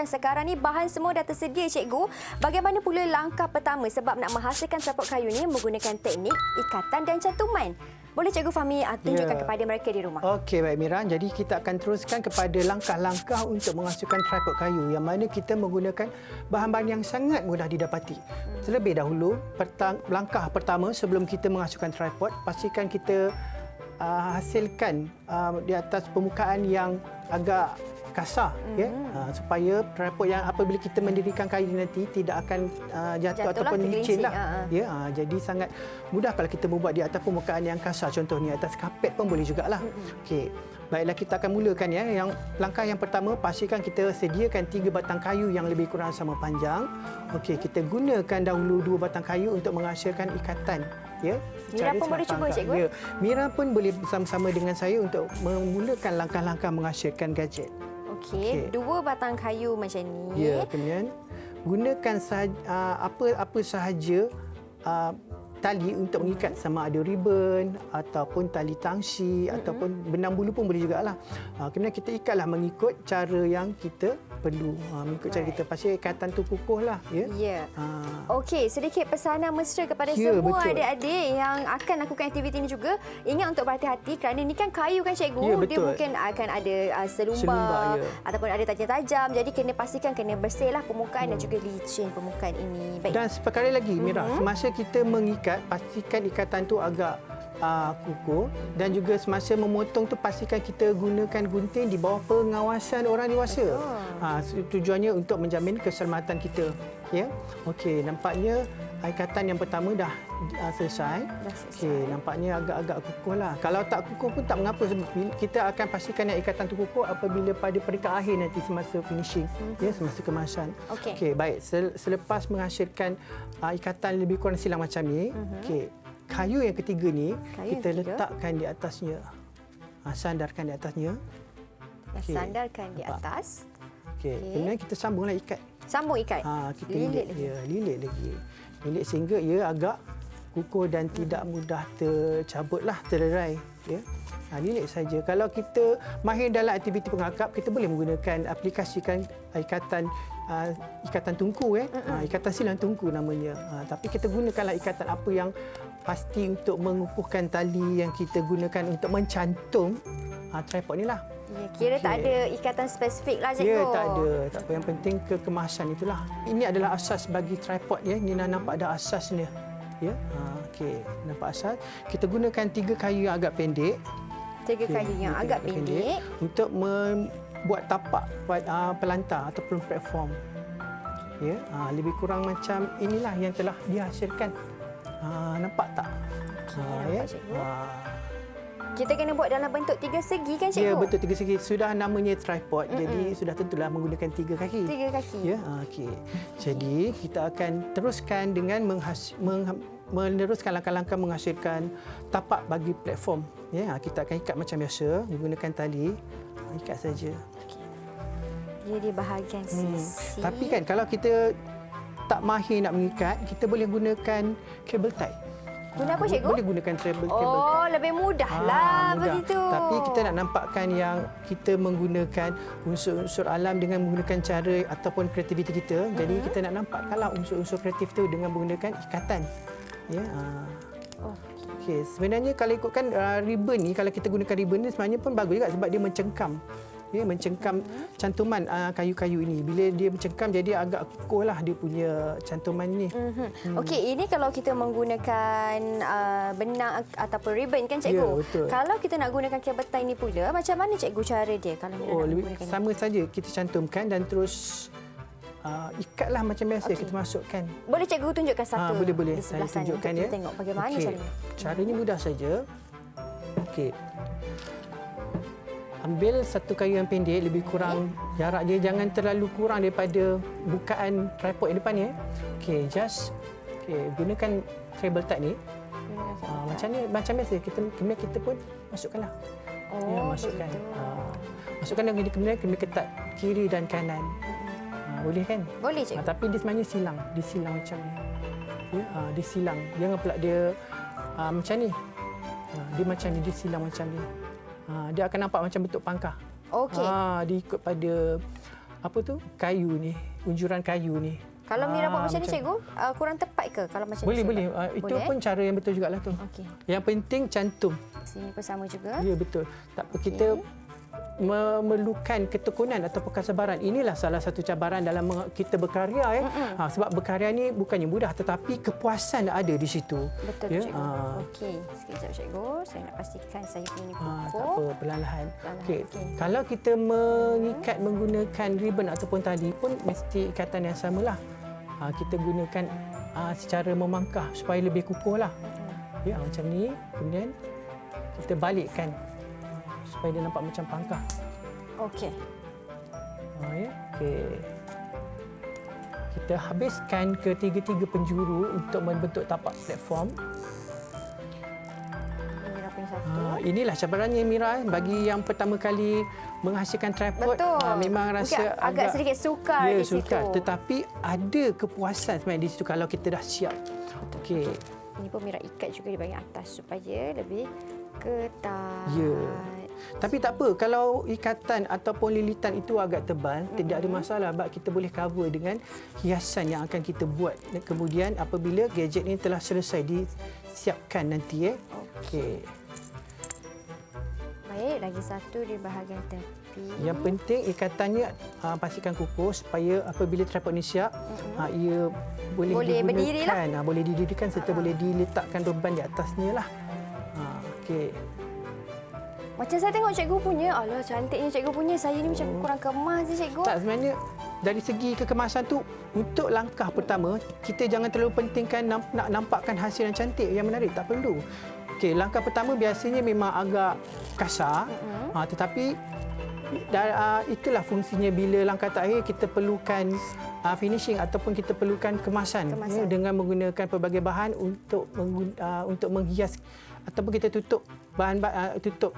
sekarang ni bahan semua dah tersedia cikgu. Bagaimana pula langkah pertama sebab nak menghasilkan tripod kayu ni menggunakan teknik ikatan dan cantuman? Boleh Cikgu Fahmi tunjukkan kepada mereka di rumah? Okey, baik Mira. Jadi kita akan teruskan kepada langkah-langkah untuk menghasilkan tripod kayu yang mana kita menggunakan bahan-bahan yang sangat mudah didapati. Terlebih dahulu, langkah pertama sebelum kita menghasilkan tripod, pastikan kita hasilkan di atas permukaan yang agak kasar supaya tripod yang apabila kita mendirikan kayu nanti tidak akan jatuh ataupun licin lah. Jadi sangat mudah kalau kita membuat di atas permukaan yang kasar, contohnya atas kapet pun boleh jugalah. Okey. Baiklah, kita akan mulakan ya. Langkah yang pertama, pastikan kita sediakan 3 batang kayu yang lebih kurang sama panjang. Okey, kita gunakan dahulu 2 batang kayu untuk menghasilkan ikatan. Ya, Mira pun boleh cuba cikgu. Ya, Mira pun boleh bersama-sama dengan saya untuk memulakan langkah-langkah menghasilkan gadget. Okey, 2 batang kayu macam ni. Ya, kemudian gunakan apa sahaja tali untuk mengikat, sama ada ribbon ataupun tali tangsi ataupun benang bulu pun boleh jugalah. Kemudian kita ikatlah mengikut cara yang kita perlu. Mengikut cara kita, pasti ikatan tu kukuhlah. Ya. Okey, sedikit pesanan mesra kepada semua adik-adik yang akan lakukan aktiviti ini juga. Ingat untuk berhati-hati kerana ini kan kayu kan cikgu. Ya, dia mungkin akan ada selumbar ataupun ada tajam-tajam. Jadi kena pastikan kena bersihlah permukaan dan juga licin permukaan ini. Baik. Dan perkara lagi Mira, semasa kita mengikat, pastikan ikatan tu agak kukuh, dan juga semasa memotong tu pastikan kita gunakan gunting di bawah pengawasan orang dewasa. Tujuannya untuk menjamin keselamatan kita. Ya. Okey, nampaknya ikatan yang pertama dah selesai. Okey, nampaknya agak-agak kukuhlah. Kalau tak kukuh pun tak mengapa, sebab kita akan pastikan yang ikatan tu kukuh apabila pada peringkat akhir nanti semasa finishing, ya, semasa kemasan. Okey, baik. Selepas menghasilkan ikatan lebih kurang silang macam ni, okey, kayu yang ketiga ni kita letakkan di atasnya. Sandarkan di atasnya. Sandarkan di atas. Okey, kemudian kita sambunglah ikat. Sambung ikat. Kita lilit lagi. Lilit lagi. Lilit sehingga ia agak kukuh dan tidak mudah tercabutlah, terlerai. Ya. Lilit saja. Kalau kita mahir dalam aktiviti pengakap, kita boleh menggunakan aplikasikan ikatan tungku, ikatan silang tungku namanya. Tapi kita gunakanlah ikatan apa yang pasti untuk mengukuhkan tali yang kita gunakan untuk mencantum tripod ni lah. Ya, kira tak ada ikatan spesifik lah cikgu. Ya, tak ada. Tak apa, yang penting kekemasan itulah. Ini adalah asas bagi tripod ya. Ni nampak ada asasnya. Ya. Okey, nampak asas. Kita gunakan 3 kayu yang agak pendek. 3 kayu yang agak pendek untuk membuat tapak pelantar ataupun platform. Ya, lebih kurang macam inilah yang telah dihasilkan. Nampak tak? Nampak cikgu. Kita kena buat dalam bentuk 3 segi kan cikgu? Ya, betul, 3 segi. Sudah namanya tripod, jadi sudah tentulah menggunakan 3 kaki. 3 kaki. Ya, okey. Jadi kita akan teruskan dengan meneruskan langkah-langkah menghasilkan tapak bagi platform. Ya, kita akan ikat macam biasa menggunakan tali. Ikat saja. Dia di bahagian sisi. Tapi kan kalau kita tak mahir nak mengikat, kita boleh gunakan kabel tie. Guna apa cikgu? Boleh gunakan kabel tie. Oh, lebih mudahlah begitu. Tapi kita nak nampakkan yang kita menggunakan unsur-unsur alam dengan menggunakan cara ataupun kreativiti kita. Jadi kita nak nampakkanlah unsur-unsur kreatif tu dengan menggunakan ikatan. Ya. Okey, sebenarnya kalau ikutkan ribbon ni, kalau kita gunakan ribbon ni sebenarnya pun bagus juga sebab dia mencengkam. Ya, mencengkam cantuman kayu-kayu ini. Bila dia mencengkam, jadi agak kukuhlah dia punya cantuman ni. Okey, ini kalau kita menggunakan benang ataupun ribbon kan cikgu? Ya, betul. Kalau kita nak gunakan kabel tie ni pula, macam mana cikgu cara dia kalau nak menggunakan sama saja, kita cantumkan dan terus ikatlah macam biasa. Kita masukkan. Boleh cikgu tunjukkan satu? Boleh. Di sebelah Saya tunjukkan sana. Kita tengok bagaimana caranya. Caranya mudah saja. Okey. Ambil satu kayu yang pendek, lebih kurang jarak dia jangan terlalu kurang daripada bukaan tripod yang depan ni. Okey, gunakan kabel tie ni. Macam biasa, kemudian kita pun masukkanlah. Masukkan. Masukkan dan kemudian ketat kiri dan kanan. Boleh kan? Boleh cikgu. Tapi dia sebenarnya disilang macam ni. Ya, disilang. Jangan pula dia macam ni. Dia macam ni, disilang macam ni. Dia akan nampak macam bentuk pangkah. Okey. Dia ikut pada apa tu kayu ni, unjuran kayu ni. Kalau Mira buat macam ni cikgu, kurang tepat ke kalau macam Boleh, ni? boleh. Itu pun cara yang betul jugalah tu. Okey. Yang penting cantum. Sini pun sama juga. Ya, betul. Tak apa, kita memerlukan ketekunan ataupun kesabaran. Inilah salah satu cabaran dalam kita berkarya. Sebab berkarya ni bukannya mudah, tetapi kepuasan ada di situ. Betul, cikgu. Okey, sekejap cikgu. Saya nak pastikan saya punya kukuh. Tak apa, perlahan-lahan. Okey. Okey. Kalau kita mengikat menggunakan ribbon ataupun tali pun mesti ikatan yang samalah. Kita gunakan secara memangkah supaya lebih kukuh lah. Ya, macam ni. Kemudian kita balikkan supaya dia nampak macam pangkah. Okey. Ya. Okey. Kita habiskan ketiga-tiga penjuru untuk membentuk tapak platform. Mira punya satu. Inilah cabarannya Mira bagi yang pertama kali menghasilkan tripod. Betul. Memang rasa agak sedikit sukar ya, di situ. sukar. Tetapi ada kepuasan sebenarnya di situ kalau kita dah siap. Okey. Ini pun Mira ikat juga di bahagian atas supaya lebih ketat. Ya. Tapi tak apa, kalau ikatan ataupun lilitan itu agak tebal, tidak ada masalah sebab kita boleh cover dengan hiasan yang akan kita buat. Dan kemudian apabila gadget ini telah selesai disiapkan nanti. Okey. Baik, lagi satu di bahagian tepi. Yang penting ikatannya pastikan kukuh supaya apabila tripod ini siap, ia boleh digunakan. Boleh didirikan serta boleh diletakkan beban di atasnya lah. Okey. Macam saya tengok cikgu punya, alah cantiknya cikgu punya. Saya ni macam kurang kemas je cikgu. Tak, sebenarnya dari segi kekemasan tu, untuk langkah pertama, kita jangan terlalu pentingkan nak nampakkan hasil yang cantik, yang menarik. Tak perlu. Okey, langkah pertama biasanya memang agak kasar, tetapi itulah fungsinya bila langkah terakhir kita perlukan finishing ataupun kita perlukan kemasan. Ya, dengan menggunakan pelbagai bahan untuk menghias ataupun kita tutup tutup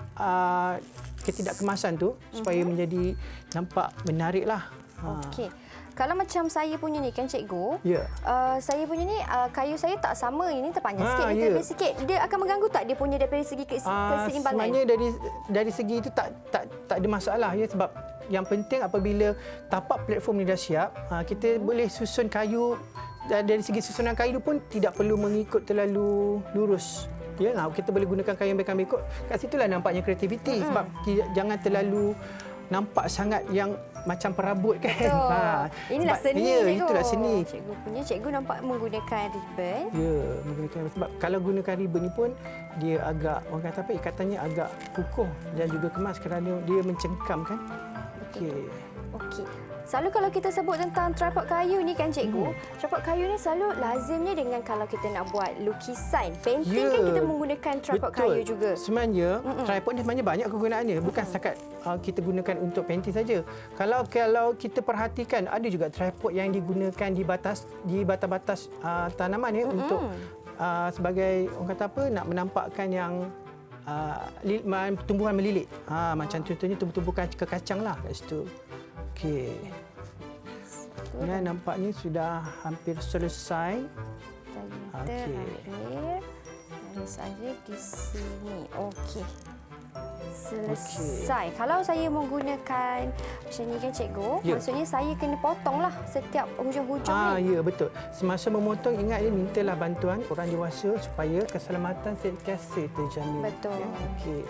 ketidakkemasan tu supaya menjadi nampak menariklah. Okey. Kalau macam saya punya ni kan cikgu, saya punya ni kayu saya tak sama, ini terpanjang sikit, ini tebal sikit. Dia akan mengganggu tak dia punya daripada segi keseimbangan? Sebenarnya dari segi itu tak ada masalah ya, sebab yang penting apabila tapak platform ni dah siap, kita boleh susun kayu, dan dari segi susunan kayu pun tidak perlu mengikut terlalu lurus. Ya, kita boleh gunakan kayu yang berkambing. Kat situlah nampaknya kreativiti sebab jangan terlalu nampak sangat yang macam perabot kan. Inilah sebab, seni ya, cikgu. Itulah seni. Cikgu nampak menggunakan ribbon. Ya, menggunakan sebab kalau gunakan ribbon ni pun dia agak, orang kata apa, ikatannya agak kukuh dan juga kemas kerana dia mencengkam kan. Okey. Selalu kalau kita sebut tentang tripod kayu ni kan cikgu, tripod kayu ni selalu lazimnya dengan kalau kita nak buat lukisan, painting kan kita menggunakan tripod kayu juga. Sebenarnya tripod ni sebenarnya banyak kegunaannya, bukan setakat kita gunakan untuk painting saja. Kalau kita perhatikan ada juga tripod yang digunakan di batas-batas tanaman ya untuk sebagai, orang kata apa, nak menampakkan yang tumbuhan melilit. Macam contohnya tumbuh-tumbuhan kekacang lah kat situ. Okey. Ini nampaknya sudah hampir selesai. Terakhir saja di sini. Okey. Selesai. Kalau saya menggunakan macam ni kan cikgu, maksudnya saya kena potonglah setiap hujung-hujung ni. Ya, betul. Semasa memotong ingat mintalah bantuan orang dewasa supaya keselamatan sentiasa terjamin. Betul. Ya, okey.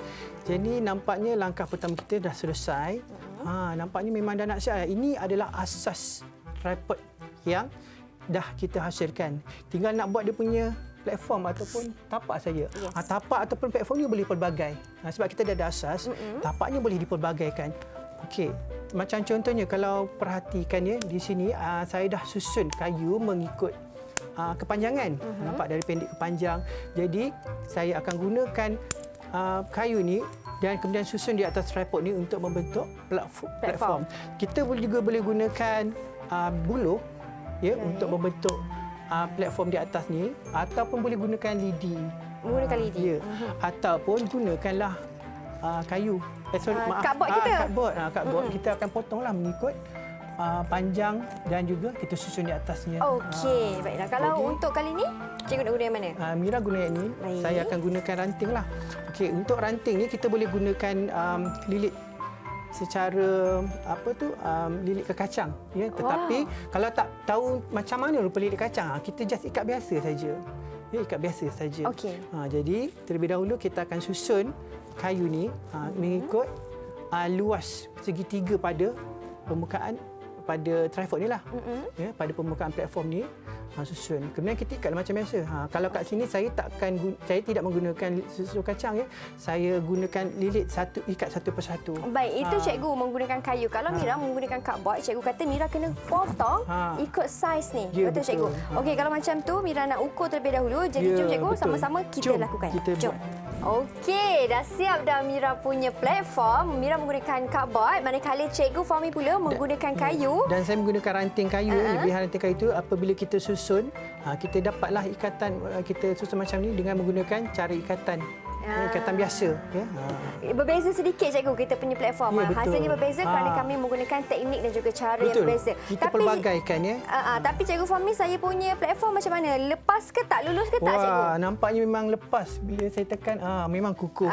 Jadi nampaknya langkah pertama kita dah selesai. Nampaknya memang dah nak siap. Ini adalah asas tripod yang dah kita hasilkan. Tinggal nak buat dia punya platform ataupun tapak saja. Tapak ataupun platform ni boleh pelbagai. Sebab kita dah ada asas, tapaknya boleh dipelbagaikan. Okey. Macam contohnya kalau perhatikan ya di sini saya dah susun kayu mengikut kepanjangan. Nampak dari pendek ke panjang. Jadi saya akan gunakan kayu ni dan kemudian susun di atas tripod ni untuk membentuk platform. Kita juga boleh gunakan buluh ya untuk membentuk platform di atas ni, ataupun boleh gunakan lidi. Menggunakan lidi. Ya. Ataupun gunakanlah kayu. Cardboard kita. Cardboard. Kita akan potonglah mengikut panjang dan juga kita susun di atasnya. Okey, baiklah. Kalau untuk kali ni, cikgu nak guna yang mana? Mira guna yang ni. Baik. Saya akan gunakan ranting lah. Okey, untuk ranting ni kita boleh gunakan lilit. secara lilit ke kacang, ya. Tetapi kalau tak tahu macam mana rupa lilit kacang, kita just ikat biasa saja. Ya, ikat biasa saja. Okey. Jadi terlebih dahulu kita akan susun kayu ni mengikut luas segitiga pada permukaan pada tripod ni lah. Ya, pada permukaan platform ni susun. Kemudian kita ikat macam biasa. Kalau kat sini saya tidak menggunakan susun kacang, ya. Saya gunakan lilit ikat satu persatu. Baik, itu cikgu menggunakan kayu. Kalau Mira menggunakan cardboard, cikgu kata Mira kena potong ikut saiz ni. Ya, betul cikgu? Okey, kalau macam tu Mira nak ukur terlebih dahulu. Jadi Ya, jom cikgu betul. sama-sama kita Jom, lakukan. kita Jom. buat. Okey, dah siap dah Mira punya platform. Mira menggunakan cardboard, manakala cikgu Fahmi pula menggunakan kayu. Dan saya menggunakan ranting kayu. Lebihan ranting kayu itu apabila kita susun, kita dapatlah ikatan, kita susun macam ni dengan menggunakan cara ikatan. Ikatan biasa. Ya. Berbeza sedikit cikgu kita punya platform. Ya, betul. Hasilnya berbeza kerana kami menggunakan teknik dan juga cara yang Betul. berbeza. Kita pelbagaikan, ya. Tapi cikgu Fahmi, saya punya platform macam mana? Lepas ke tak? Lulus ke tak cikgu? Wah, nampaknya memang lepas. Bila saya tekan, memang kukuh.